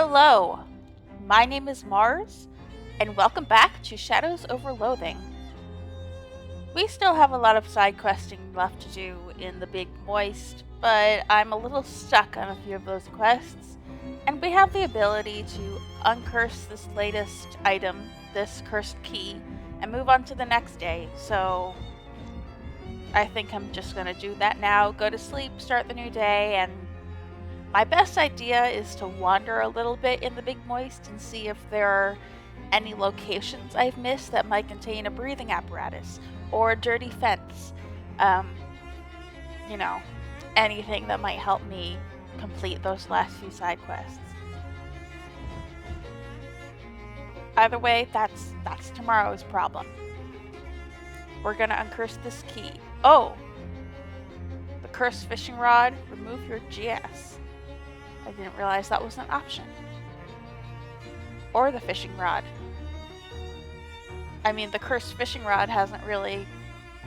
Hello, my name is Mars, and welcome back to Shadows over Loathing. We still have a lot of side questing left to do in the Big Moist, but I'm a little stuck on a few of those quests, and we have the ability to uncurse this latest item, this cursed key, and move on to the next day, so I think I'm just gonna do that now, go to sleep, start the new day, and my best idea is to wander a little bit in the Big Moist and see if there are any locations I've missed that might contain a breathing apparatus or a dirty fence. Anything that might help me complete those last few side quests. Either way, that's tomorrow's problem. We're gonna uncurse this key. Oh! The cursed fishing rod, remove your GS. I didn't realize that was an option. Or the fishing rod. I mean, the cursed fishing rod hasn't really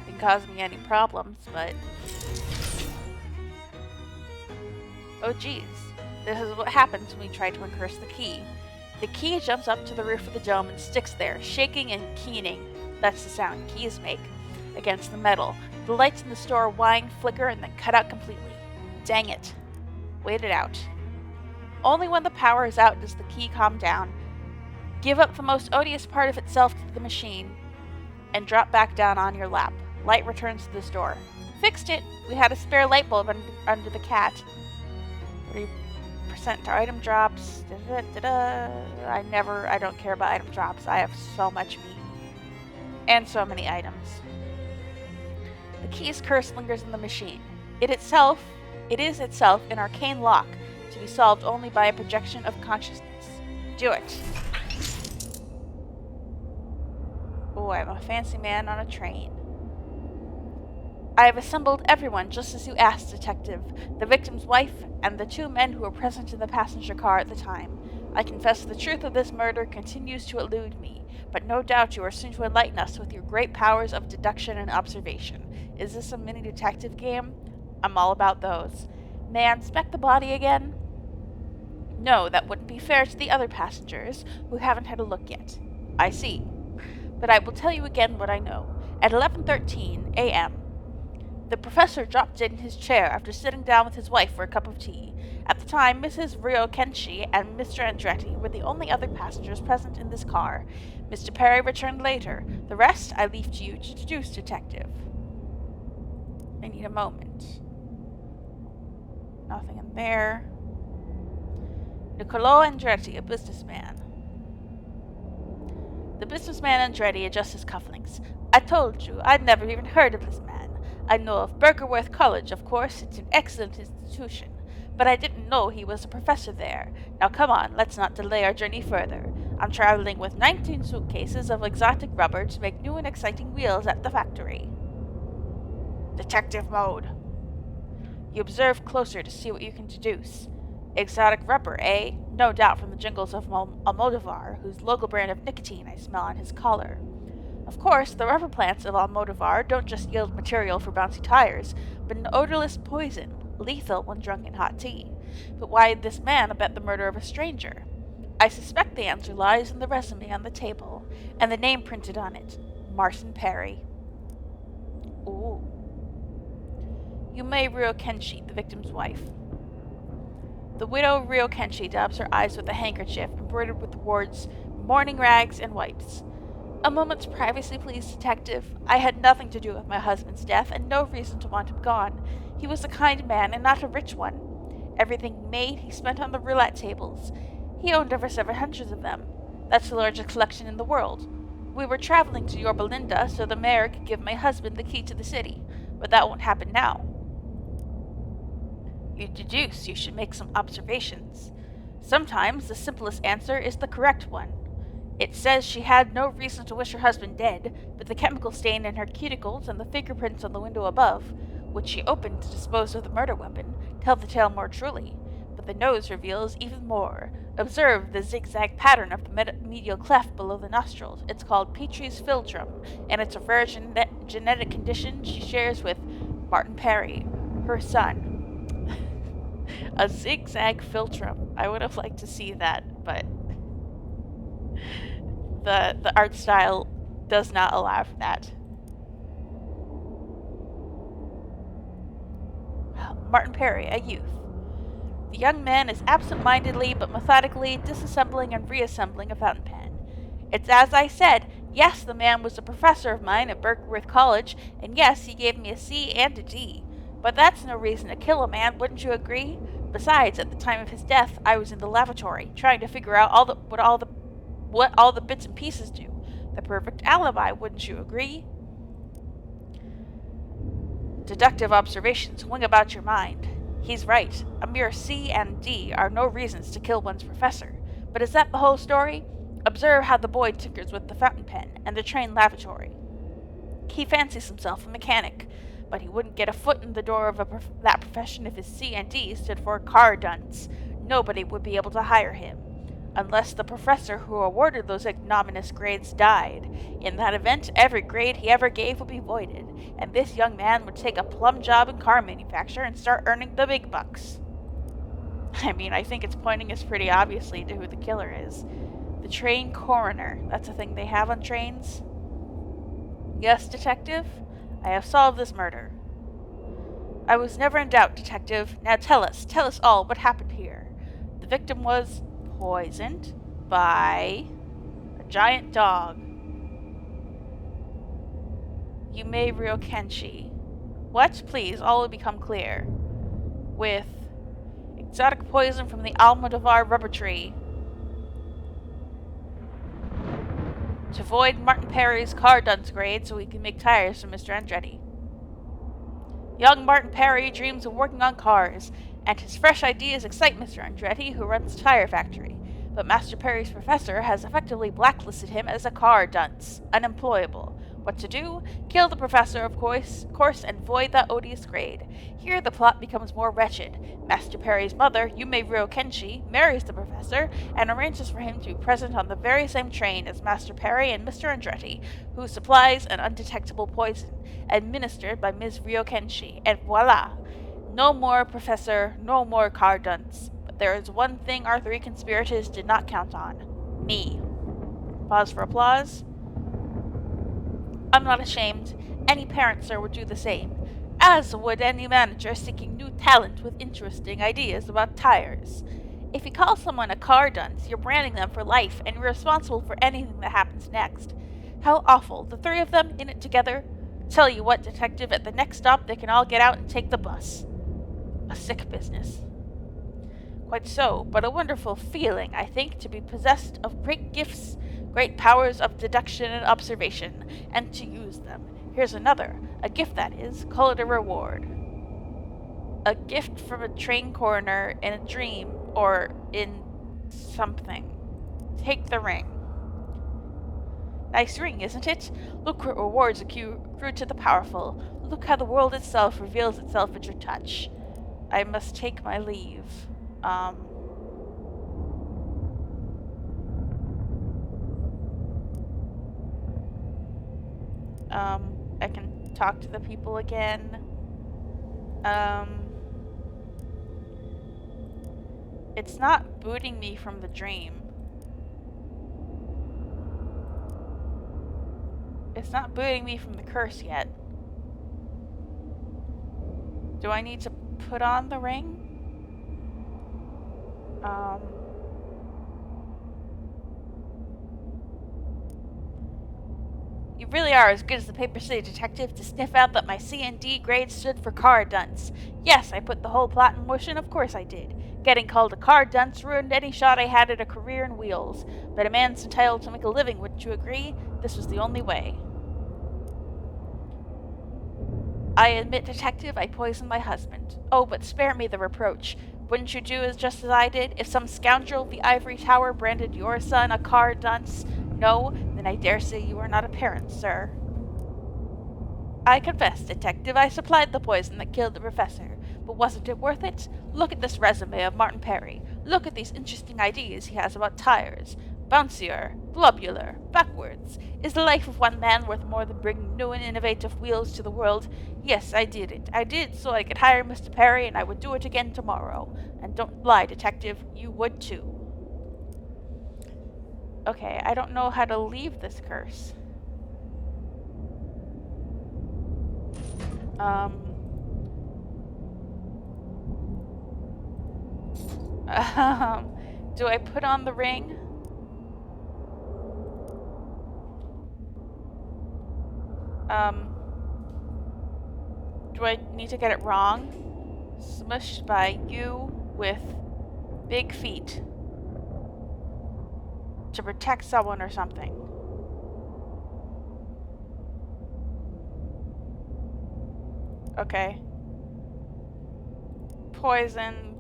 been causing me any problems, but... Oh geez. This is what happens when we try to uncurse the key. The key jumps up to the roof of the dome and sticks there, shaking and keening. That's the sound keys make. Against the metal. The lights in the store whine, flicker, and then cut out completely. Dang it. Wait it out. Only when the power is out does the key calm down, give up the most odious part of itself to the machine, and drop back down on your lap. Light returns to this door. Fixed it! We had a spare light bulb under the cat. 30% to item drops. I don't care about item drops. I have so much meat. And so many items. The key's curse lingers in the machine. It is itself an arcane lock, to be solved only by a projection of consciousness. Do it. Oh, I'm a fancy man on a train. I have assembled everyone just as you asked, Detective. The victim's wife and the two men who were present in the passenger car at the time. I confess the truth of this murder continues to elude me, but no doubt you are soon to enlighten us with your great powers of deduction and observation. Is this a mini detective game? I'm all about those. May I inspect the body again? No, that wouldn't be fair to the other passengers, who haven't had a look yet. I see. But I will tell you again what I know. At 11:13 a.m., the professor dropped in his chair after sitting down with his wife for a cup of tea. At the time, Mrs. Rio Kenshi and Mr. Andretti were the only other passengers present in this car. Mr. Perry returned later. The rest I leave to you to deduce, Detective. I need a moment. Nothing in there. Niccolo Andretti, a businessman. The businessman Andretti adjusts his cufflinks. I told you, I'd never even heard of this man. I know of Berkerworth College, of course. It's an excellent institution. But I didn't know he was a professor there. Now come on, let's not delay our journey further. I'm traveling with 19 suitcases of exotic rubber to make new and exciting wheels at the factory. Detective mode. You observe closer to see what you can deduce. Exotic rubber, eh? No doubt from the jingles of Almodovar, whose local brand of nicotine I smell on his collar. Of course, the rubber plants of Almodovar don't just yield material for bouncy tires, but an odorless poison, lethal when drunk in hot tea. But why did this man abet the murder of a stranger? I suspect the answer lies in the resume on the table, and the name printed on it, Martin Perry. Ooh. Yume Rio Kenshi, the victim's wife. The widow Rio Kenshi dabs her eyes with a handkerchief embroidered with the words, mourning rags and wipes. A moment's privacy, please, Detective. I had nothing to do with my husband's death, and no reason to want him gone. He was a kind man, and not a rich one. Everything he made, he spent on the roulette tables. He owned over 700 of them. That's the largest collection in the world. We were traveling to Yorba Linda, so the mayor could give my husband the key to the city. But that won't happen now. You deduce you should make some observations. Sometimes the simplest answer is the correct one. It says she had no reason to wish her husband dead, but the chemical stain in her cuticles and the fingerprints on the window above, which she opened to dispose of the murder weapon, tell the tale more truly. But the nose reveals even more. Observe the zigzag pattern of the medial cleft below the nostrils. It's called Petrie's philtrum, and it's a rare genetic condition she shares with Martin Perry, her son. A zigzag philtrum. I would have liked to see that, but the art style does not allow for that. Martin Perry, a youth. The young man is absent-mindedly but methodically disassembling and reassembling a fountain pen. It's as I said. Yes, the man was a professor of mine at Berkworth College, and yes, he gave me a C and a D. But that's no reason to kill a man, wouldn't you agree? Besides, at the time of his death, I was in the lavatory, trying to figure out what all the bits and pieces do. The perfect alibi, wouldn't you agree? Deductive observations wing about your mind. He's right. A mere C and D are no reasons to kill one's professor. But is that the whole story? Observe how the boy tinkers with the fountain pen and the train lavatory. He fancies himself a mechanic, but he wouldn't get a foot in the door of that profession if his C and D stood for car dunce. Nobody would be able to hire him. Unless the professor who awarded those ignominious grades died. In that event, every grade he ever gave would be voided, and this young man would take a plum job in car manufacture and start earning the big bucks. I mean, I think it's pointing us pretty obviously to who the killer is. The train coroner. That's a thing they have on trains. Yes, detective? I have solved this murder. I was never in doubt, detective. Now tell us all what happened here. The victim was poisoned by a giant dog. Yume Ryokenshi. What? Please, all will become clear. With exotic poison from the Almodovar rubber tree. To void Martin Perry's car dunce grade so he can make tires for Mr. Andretti. Young Martin Perry dreams of working on cars, and his fresh ideas excite Mr. Andretti, who runs the tire factory. But Master Perry's professor has effectively blacklisted him as a car dunce, unemployable. What to do? Kill the professor, of course, and void that odious grade. Here the plot becomes more wretched. Master Perry's mother, Yume Ryokenshi, marries the professor and arranges for him to be present on the very same train as Master Perry and Mr. Andretti, who supplies an undetectable poison, administered by Ms. Ryokenshi, and voila! No more professor, no more car dunce. But there is one thing our three conspirators did not count on. Me. Pause for applause. I'm not ashamed. Any parent, sir, would do the same, as would any manager seeking new talent with interesting ideas about tires. If you call someone a car dunce, you're branding them for life, and you're responsible for anything that happens next. How awful, the three of them in it together. Tell you what, detective, at the next stop they can all get out and take the bus. A sick business. Quite so, but a wonderful feeling, I think, to be possessed of great gifts, great powers of deduction and observation, and to use them. Here's another. A gift, that is. Call it a reward. A gift from a train coroner in a dream, or in something. Take the ring. Nice ring, isn't it? Look what rewards accrue to the powerful. Look how the world itself reveals itself at your touch. I must take my leave. I can talk to the people again. It's not booting me from the dream. It's not booting me from the curse yet. Do I need to put on the ring? You really are as good as the Paper City detective to sniff out that my C and D grade stood for car dunce. Yes, I put the whole plot in motion, of course I did. Getting called a car dunce ruined any shot I had at a career in wheels. But a man's entitled to make a living, wouldn't you agree? This was the only way. I admit, detective, I poisoned my husband. Oh, but spare me the reproach. Wouldn't you do just as I did if some scoundrel of the ivory tower branded your son a car dunce? No? Then I dare say you are not a parent, sir. I confess, detective, I supplied the poison that killed the professor. But wasn't it worth it? Look at this resume of Martin Perry. Look at these interesting ideas he has about tires. Bouncier, globular, backwards. Is the life of one man worth more than bringing new and innovative wheels to the world? Yes, I did it. I did so I could hire Mr. Perry, and I would do it again tomorrow. And don't lie, detective, you would too. Okay, I don't know how to leave this curse. Do I put on the ring? Do I need to get it wrong? Smushed by you with big feet. To protect someone or something. Okay. Poison.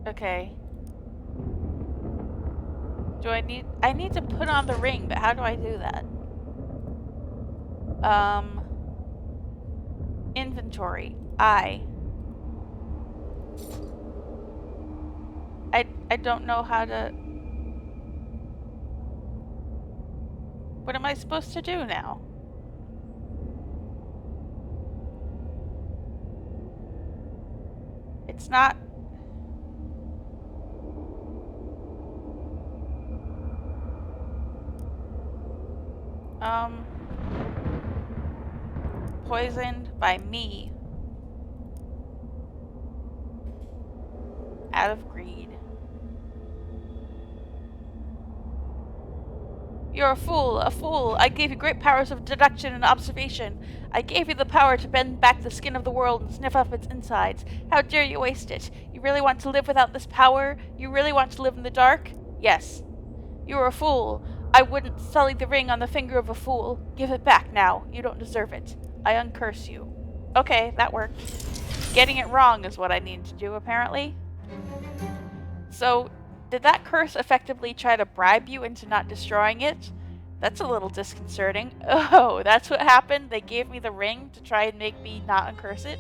Okay. I need to put on the ring, but how do I do that? Inventory. I don't know how to... What am I supposed to do now? It's not... Poisoned by me. Out of greed. You're a fool, a fool. I gave you great powers of deduction and observation. I gave you the power to bend back the skin of the world and sniff up its insides. How dare you waste it? You really want to live without this power? You really want to live in the dark? Yes. You're a fool. I wouldn't sully the ring on the finger of a fool. Give it back now. You don't deserve it. I uncurse you. Okay, that worked. Getting it wrong is what I need to do, apparently. So, did that curse effectively try to bribe you into not destroying it? That's a little disconcerting. Oh, that's what happened? They gave me the ring to try and make me not uncurse it?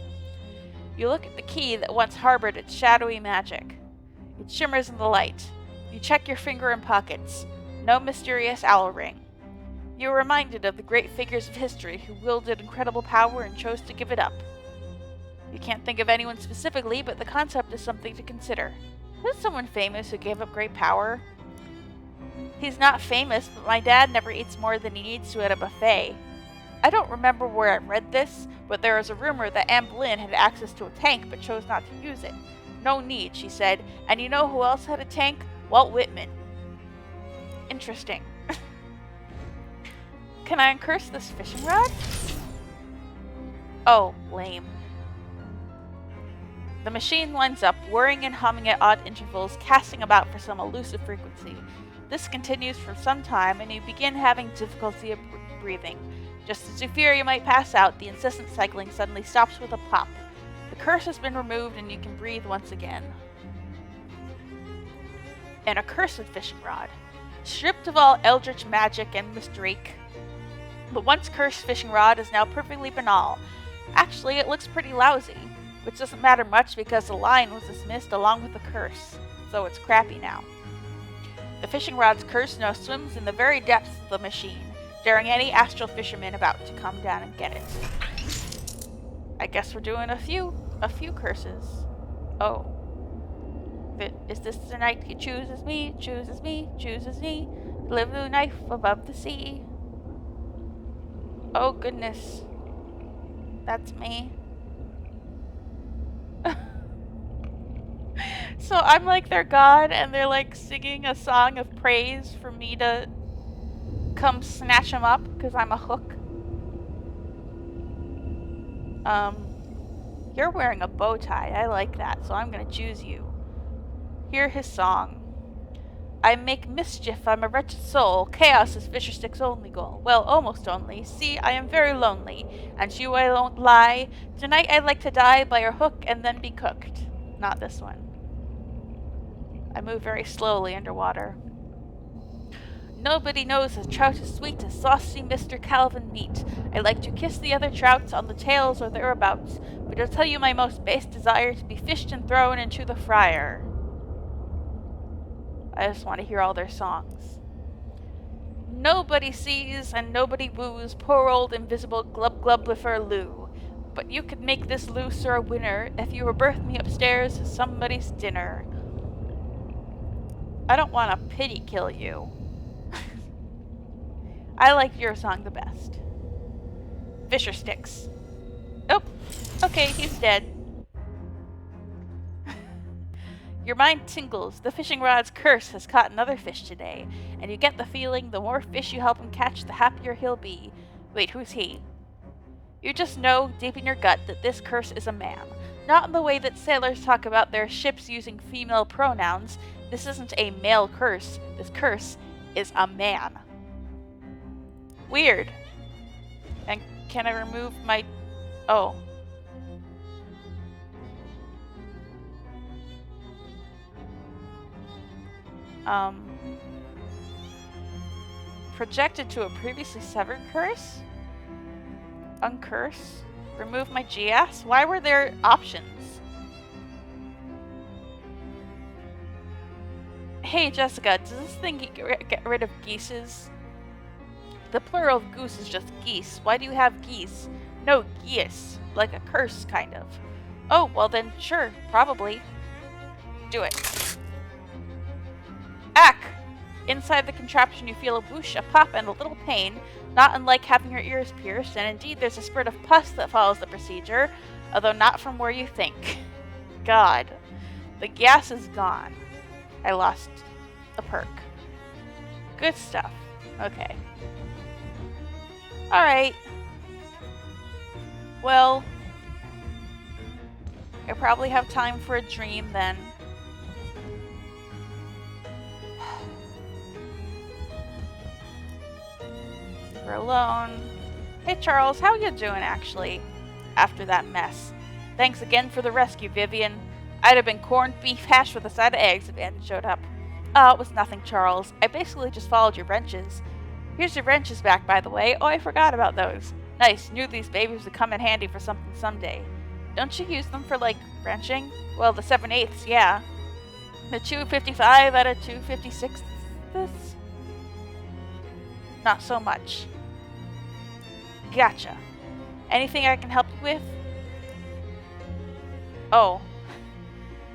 You look at the key that once harbored its shadowy magic. It shimmers in the light. You check your finger and pockets. No mysterious owl ring. You are reminded of the great figures of history who wielded incredible power and chose to give it up. You can't think of anyone specifically, but the concept is something to consider. Who's someone famous who gave up great power? He's not famous, but my dad never eats more than he needs to at a buffet. I don't remember where I read this, but there is a rumor that Anne Boleyn had access to a tank but chose not to use it. No need, she said. And you know who else had a tank? Walt Whitman. Interesting. Can I uncurse this fishing rod? Oh, lame. The machine winds up, whirring and humming at odd intervals, casting about for some elusive frequency. This continues for some time, and you begin having difficulty of breathing. Just as you fear you might pass out, the incessant cycling suddenly stops with a pop. The curse has been removed, and you can breathe once again. An accursed fishing rod. Stripped of all eldritch magic and mysterique, the once cursed fishing rod is now perfectly banal. Actually, it looks pretty lousy, which doesn't matter much because the line was dismissed along with the curse, so it's crappy now. The fishing rod's curse now swims in the very depths of the machine, daring any astral fisherman about to come down and get it. I guess we're doing a few curses. Oh. Is this the night he chooses me, chooses me, chooses me, to live the life above the sea? Oh goodness. That's me. So I'm like their god, and they're like singing a song of praise for me to come snatch them up because I'm a hook. You're wearing a bow tie. I like that, so I'm gonna choose you. Hear his song. I make mischief, I'm a wretched soul. Chaos is Fisher Stick's only goal. Well, almost only. See, I am very lonely. And you, I won't lie. Tonight I'd like to die by a hook and then be cooked. Not this one. I move very slowly underwater. Nobody knows a trout as sweet as saucy Mr. Calvin meat. I like to kiss the other trouts on the tails or thereabouts, but I'll tell you my most base desire to be fished and thrown into the fryer. I just want to hear all their songs. Nobody sees and nobody woos poor old invisible Glub-Glublifer Lou. But you could make this Lou sir a winner if you were birthed me upstairs to somebody's dinner. I don't want to pity kill you. I like your song the best. Fisher sticks. Oh, okay, he's dead. Your mind tingles. The fishing rod's curse has caught another fish today, and you get the feeling the more fish you help him catch, the happier he'll be. Wait, who's he? You just know, deep in your gut, that this curse is a man. Not in the way that sailors talk about their ships using female pronouns. This isn't a male curse. This curse is a man. Weird. And can I remove my... Oh. Projected to a previously severed curse? Uncurse? Remove my GS? Why were there options? Hey Jessica, does this thing get rid of geeses? The plural of goose is just geese. Why do you have geese? No, geese. Like a curse, kind of. Oh, well then, sure, probably. Do it. Ack! Inside the contraption you feel a whoosh, a pop, and a little pain, not unlike having your ears pierced, and indeed there's a spurt of pus that follows the procedure, although not from where you think. God. The gas is gone. I lost a perk. Good stuff. Okay. Alright. Well, I probably have time for a dream then. We're alone. Hey Charles, how you doing actually? After that mess. Thanks again for the rescue, Vivian. I'd have been corned beef hash with a side of eggs if Andy showed up. Oh, it was nothing, Charles. I basically just followed your wrenches. Here's your wrenches back, by the way. Oh, I forgot about those. Nice. Knew these babies would come in handy for something someday. Don't you use them for, like, wrenching? Well, the 7/8, yeah. The 255 out of 256. This? Not so much. Gotcha. Anything I can help you with? Oh.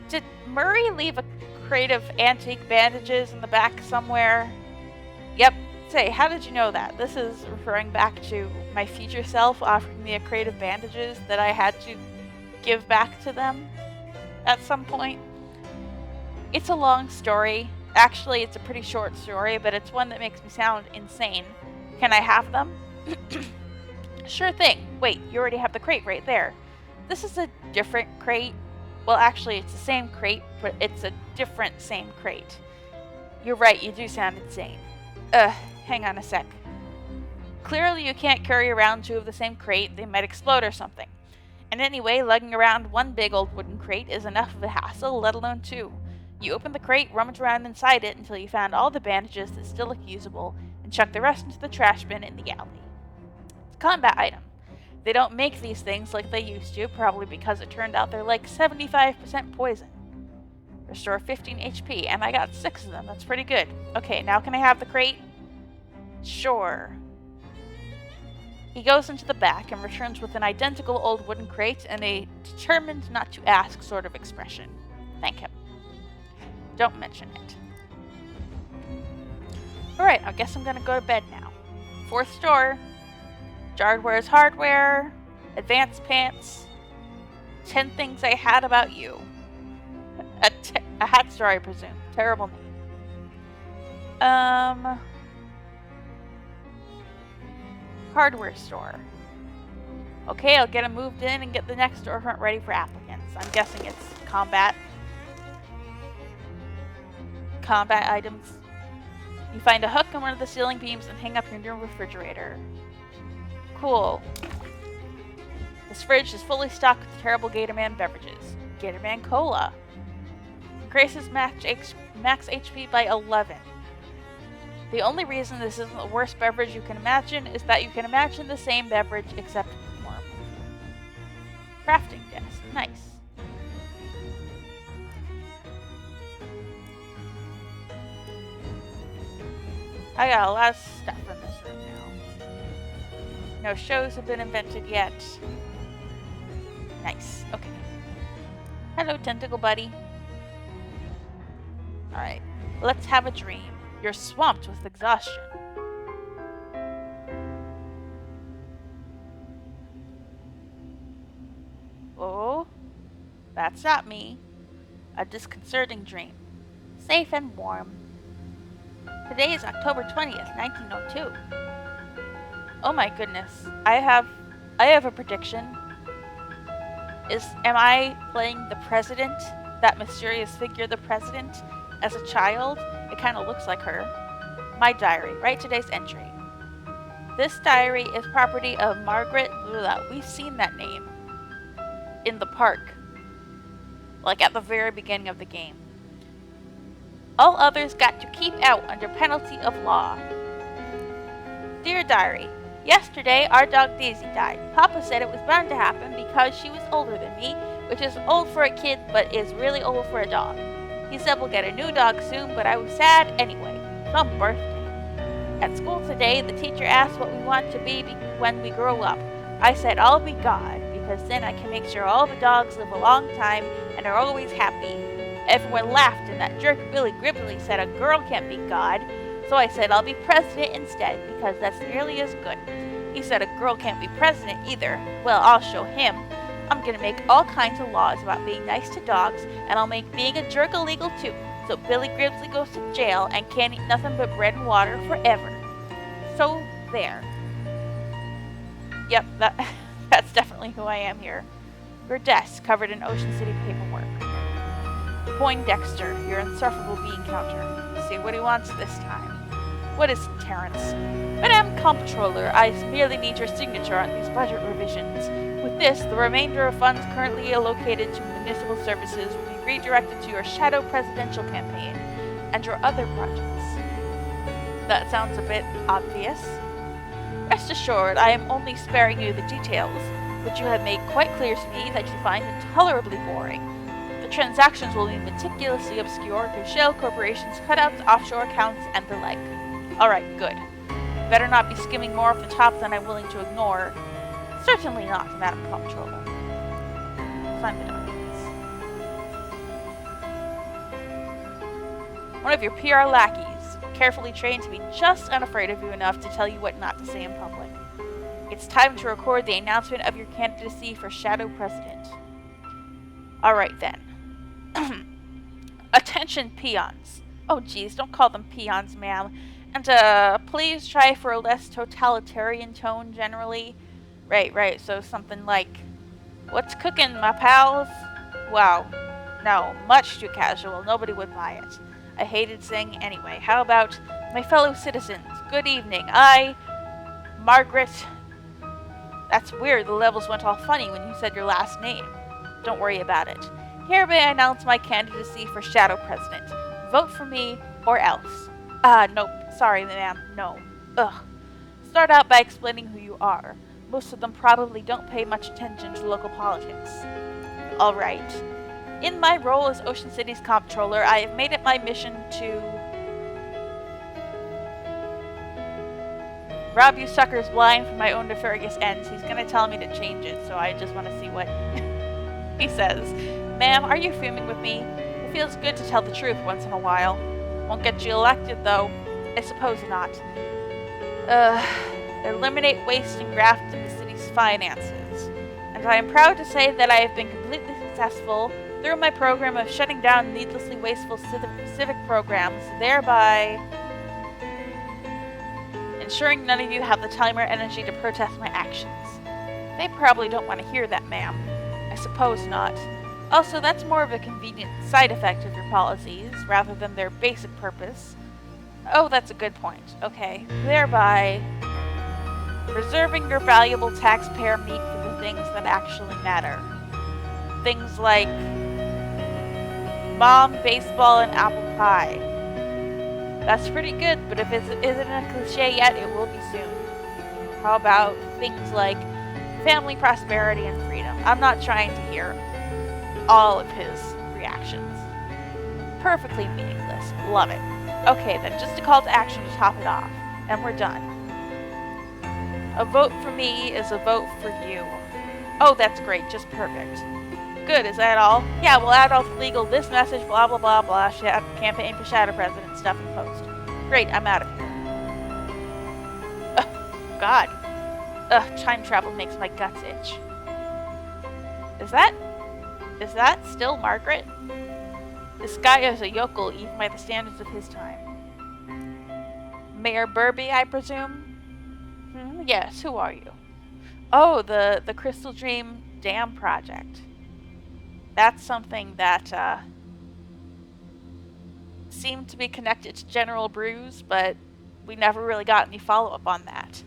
Did Murray leave a crate of antique bandages in the back somewhere? Yep. Say, how did you know that? This is referring back to my future self offering me a crate of bandages that I had to give back to them at some point. It's a long story. Actually, it's a pretty short story, but it's one that makes me sound insane. Can I have them? Sure thing. Wait, you already have the crate right there. This is a different crate. Well, actually, it's the same crate, but it's a different same crate. You're right, you do sound insane. Hang on a sec. Clearly you can't carry around two of the same crate, they might explode or something. And anyway, lugging around one big old wooden crate is enough of a hassle, let alone two. You open the crate, rummage around inside it until you found all the bandages that still look usable, and chuck the rest into the trash bin in the alley. It's a combat item. They don't make these things like they used to, probably because it turned out they're like 75% poison. Restore 15 HP, and I got 6 of them, that's pretty good. Okay, now can I have the crate? Sure. He goes into the back and returns with an identical old wooden crate and a determined not to ask sort of expression. Thank him. Don't mention it. Alright, I guess I'm gonna go to bed now. 4th store. Jardware's hardware. Advanced pants. 10 things I had about you. A hat store, I presume. Terrible name. Hardware store. Okay, I'll get them moved in and get the next storefront ready for applicants. I'm guessing it's combat items. You find a hook on one of the ceiling beams and hang up your new refrigerator. Cool. This fridge is fully stocked with terrible Gatorman beverages. Gatorman Cola. Increases max HP by 11. The only reason this isn't the worst beverage you can imagine is that you can imagine the same beverage except warm. Crafting desk. Nice. I got a lot of stuff in this room now. No shows have been invented yet. Nice. Okay. Hello, tentacle buddy. Alright. Let's have a dream. You're swamped with exhaustion. Oh, that's not me. A disconcerting dream. Safe and warm. Today is October 20th, 1902. Oh my goodness. I have a prediction. Am I playing the president? That mysterious figure, the president, as a child? It kind of looks like her. My diary. Write today's entry. This diary is property of Margaret Lula. We've seen that name in the park. Like at the very beginning of the game. All others got to keep out under penalty of law. Dear Diary, yesterday our dog Daisy died. Papa said it was bound to happen because she was older than me, which is old for a kid but is really old for a dog. He said we'll get a new dog soon, but I was sad anyway. Some birthday. At school today, the teacher asked what we want to be when we grow up. I said I'll be God, because then I can make sure all the dogs live a long time and are always happy. Everyone laughed, and that jerk Billy Gribbly said a girl can't be God, so I said I'll be president instead, because that's nearly as good. He said a girl can't be president either. Well, I'll show him. I'm gonna make all kinds of laws about being nice to dogs, and I'll make being a jerk illegal too, so Billy Gribbly goes to jail and can't eat nothing but bread and water forever. So, there. Yep, that's definitely who I am here. Your desk covered in Ocean City paperwork. Poindexter, your insufferable bean counter. See what he wants this time. What is Terrence? Madame Comptroller, I merely need your signature on these budget revisions. With this, the remainder of funds currently allocated to municipal services will be redirected to your shadow presidential campaign and your other projects. That sounds a bit obvious. Rest assured, I am only sparing you the details, which you have made quite clear to me that you find intolerably boring. The transactions will be meticulously obscured through shell corporations, cutouts, offshore accounts, and the like. Alright, good. Better not be skimming more off the top than I'm willing to ignore. Certainly not, Madam Comptroller. Sign the documents. One of your PR lackeys, carefully trained to be just unafraid of you enough to tell you what not to say in public. It's time to record the announcement of your candidacy for Shadow President. Alright then. Attention peons. Oh geez, don't call them peons, ma'am. And please try for a less totalitarian tone generally. Right, so something like, what's cooking, my pals? Wow. No, much too casual, nobody would buy it. I hated saying anyway. How about, my fellow citizens, good evening. Margaret... That's weird, the levels went all funny when you said your last name. Don't worry about it. Hereby I announce my candidacy for Shadow President. Vote for me, or else. Nope. Sorry, ma'am. No. Ugh. Start out by explaining who you are. Most of them probably don't pay much attention to local politics. Alright. In my role as Ocean City's comptroller, I have made it my mission to... rob you suckers blind for my own nefarious ends. He's gonna tell me to change it, so I just want to see what he says. Ma'am, are you fuming with me? It feels good to tell the truth once in a while. Won't get you elected, though. I suppose not. Eliminate waste and graft in the city's finances. And I am proud to say that I have been completely successful through my program of shutting down needlessly wasteful civic programs, thereby ensuring none of you have the time or energy to protest my actions. They probably don't want to hear that, ma'am. I suppose not. Also, that's more of a convenient side effect of your policies, rather than their basic purpose. Oh, that's a good point. Okay. Thereby reserving your valuable taxpayer meat for the things that actually matter. Things like mom, baseball, and apple pie. That's pretty good, but if it isn't a cliche yet, it will be soon. How about things like family, prosperity, and freedom? I'm not trying to hear all of his reactions. Perfectly meaningless. Love it. Okay, then just a call to action to top it off. And we're done. A vote for me is a vote for you. Oh, that's great. Just perfect. Good, is that all? Yeah, we'll add all the legal this message, blah blah blah blah, campaign for shadow president stuff in post. Great, I'm out of here. God. Time travel makes my guts itch. Is that still Margaret? This guy is a yokel even by the standards of his time. Mayor Burby, I presume? Yes, who are you? Oh, the Crystal Dream Dam Project. That's something that seemed to be connected to General Bruise, but we never really got any follow-up on that.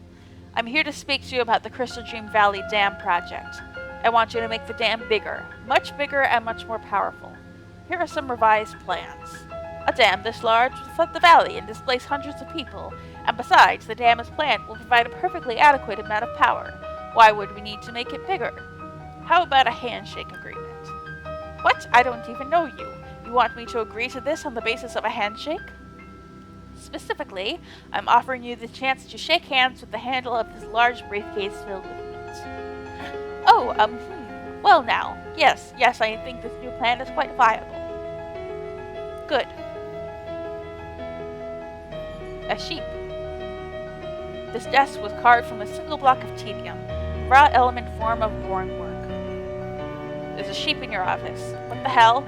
I'm here to speak to you about the Crystal Dream Valley Dam Project. I want you to make the dam bigger, much bigger and much more powerful. Here are some revised plans. A dam this large will flood the valley and displace hundreds of people, and besides, the dam as planned will provide a perfectly adequate amount of power. Why would we need to make it bigger? How about a handshake agreement? What? I don't even know you. You want me to agree to this on the basis of a handshake? Specifically, I'm offering you the chance to shake hands with the handle of this large briefcase filled with meat. Oh, well now, yes, I think this new plan is quite viable. Good. A sheep. This desk was carved from a single block of tedium, raw element form of boring work. There's a sheep in your office. What the hell?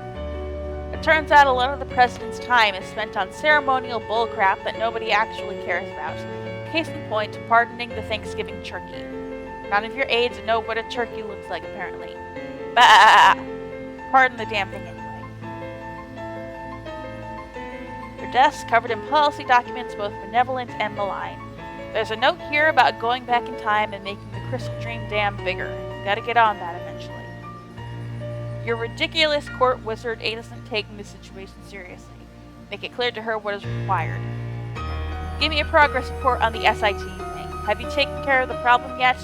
It turns out a lot of the president's time is spent on ceremonial bullcrap that nobody actually cares about. Case in point, pardoning the Thanksgiving turkey. None of your aides know what a turkey looks like, apparently. Bah! Pardon the damn thing anyway. Your desk covered in policy documents, both benevolent and malign. There's a note here about going back in time and making the Crystal Dream Dam bigger. Gotta get on that eventually. Your ridiculous court wizard isn't taking the situation seriously. Make it clear to her what is required. Give me a progress report on the SIT thing. Have you taken care of the problem yet?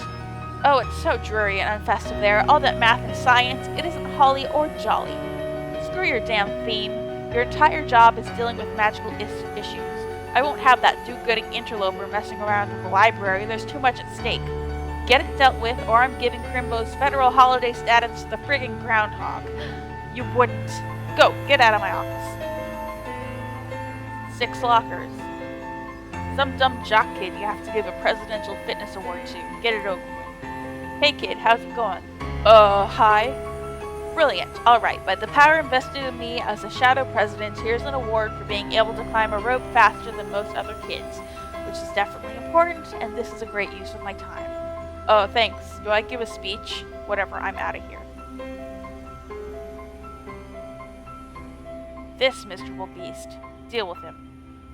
Oh, it's so dreary and unfestive there. All that math and science, it isn't holly or jolly. Screw your damn theme. Your entire job is dealing with magical issues. I won't have that do-gooding interloper messing around in the library. There's too much at stake. Get it dealt with, or I'm giving Crimbo's federal holiday status to the friggin' groundhog. You wouldn't. Go, get out of my office. 6 lockers. Some dumb jock kid you have to give a presidential fitness award to. Get it over with. Hey kid, how's it going? Hi. Brilliant. Alright, by the power invested in me as a shadow president, here's an award for being able to climb a rope faster than most other kids, which is definitely important, and this is a great use of my time. Oh, thanks. Do I give a speech? Whatever, I'm out of here. This miserable beast. Deal with him.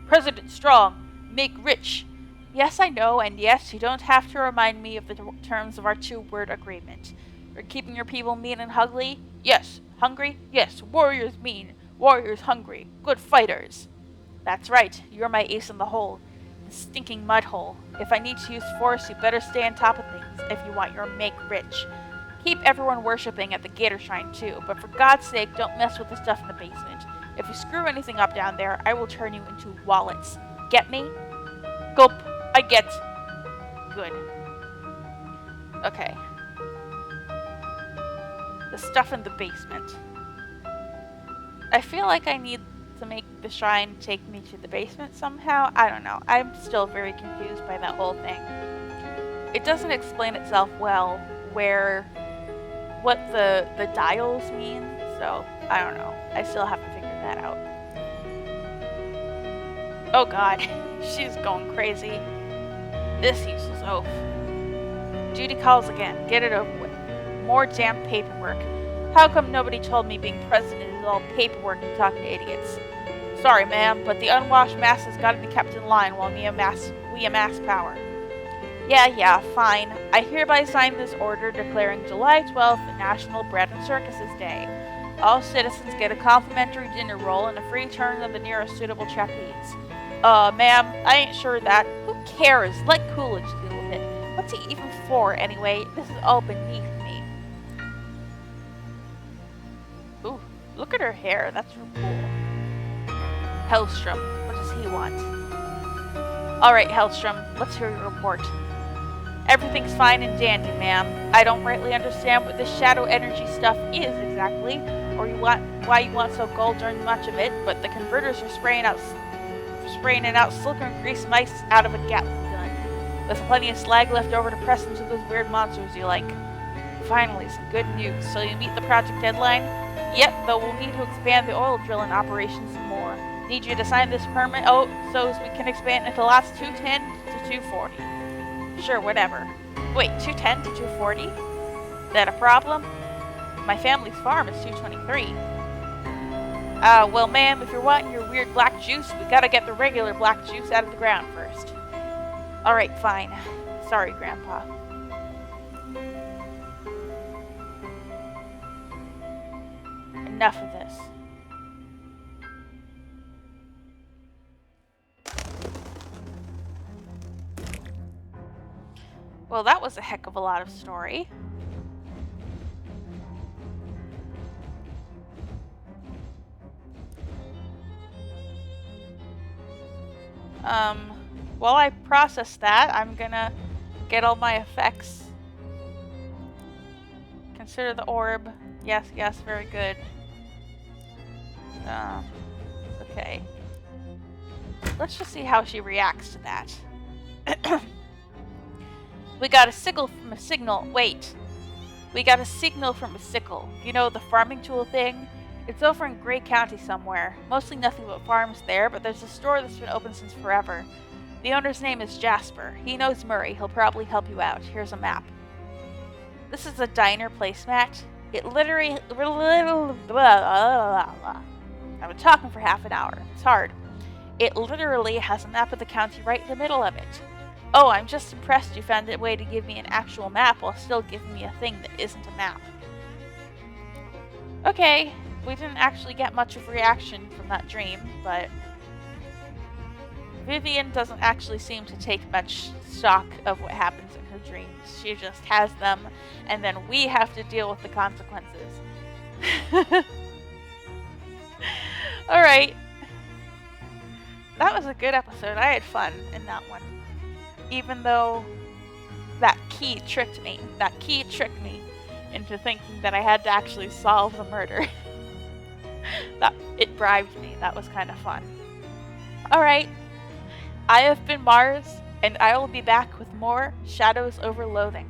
President Strong. Make rich. Yes, I know, and yes, you don't have to remind me of the terms of our 2-word agreement. You're keeping your people mean and hungry? Yes. Hungry? Yes. Warriors mean. Warriors hungry. Good fighters. That's right. You're my ace in the hole. The stinking mud hole. If I need to use force, you better stay on top of things if you want your make rich. Keep everyone worshipping at the Gator Shrine too, but for God's sake, don't mess with the stuff in the basement. If you screw anything up down there, I will turn you into wallets. Get me? Gulp. I get. Good. Okay. The stuff in the basement. I feel like I need to make the shrine take me to the basement somehow. I don't know. I'm still very confused by that whole thing. It doesn't explain itself well what the dials mean, so I don't know. I still have to figure that out. Oh god, she's going crazy. This useless oaf. Duty calls again. Get it over with. More damn paperwork. How come nobody told me being president is all paperwork and talking to idiots? Sorry, ma'am, but the unwashed masses gotta be kept in line while we amass power. Yeah, fine. I hereby sign this order declaring July 12th National Bread and Circuses Day. All citizens get a complimentary dinner roll and a free turn on the nearest suitable trapeze. Ma'am, I ain't sure of that. Who cares? Let Coolidge deal with it. What's he even for, anyway? This is all beneath me. Ooh, look at her hair. That's her pool. Hellstrom, what does he want? Alright, Hellstrom, let's hear your report. Everything's fine and dandy, ma'am. I don't rightly understand what this shadow energy stuff is exactly, or why you want so gall-darned much of it, but the converters are spraying out silicone grease mice out of a Gatling gun. There's plenty of slag left over to press into those weird monsters you like. Finally, some good news. So you meet the project deadline? Yep, though we'll need to expand the oil drilling operations some more. Need you to sign this permit, so as we can expand into lots 210 to 240. Sure, whatever. Wait, 210 to 240? That a problem? My family's farm is 223. Well, ma'am, if you're wanting your weird black juice, we gotta get the regular black juice out of the ground first. Alright, fine. Sorry, Grandpa. Enough of this. Well, that was a heck of a lot of story. While I process that, I'm gonna get all my effects. Consider the orb. Yes, yes, very good. Okay. Let's just see how she reacts to that. We got a signal from a signal. Wait. We got a signal from a sickle. You know, the farming tool thing? It's over in Gray County somewhere. Mostly nothing but farms there, but there's a store that's been open since forever. The owner's name is Jasper. He knows Murray. He'll probably help you out. Here's a map. This is a diner placemat. It literally... I've been talking for half an hour. It's hard. It literally has a map of the county right in the middle of it. Oh, I'm just impressed you found a way to give me an actual map while still giving me a thing that isn't a map. Okay, we didn't actually get much of a reaction from that dream, but... Vivian doesn't actually seem to take much stock of what happens in her dreams. She just has them, and then we have to deal with the consequences. Alright. That was a good episode. I had fun in that one. Even though that key tricked me. That key tricked me into thinking that I had to actually solve the murder. It bribed me. That was kind of fun. Alright. I have been Mars, and I will be back with more Shadows over Loathing.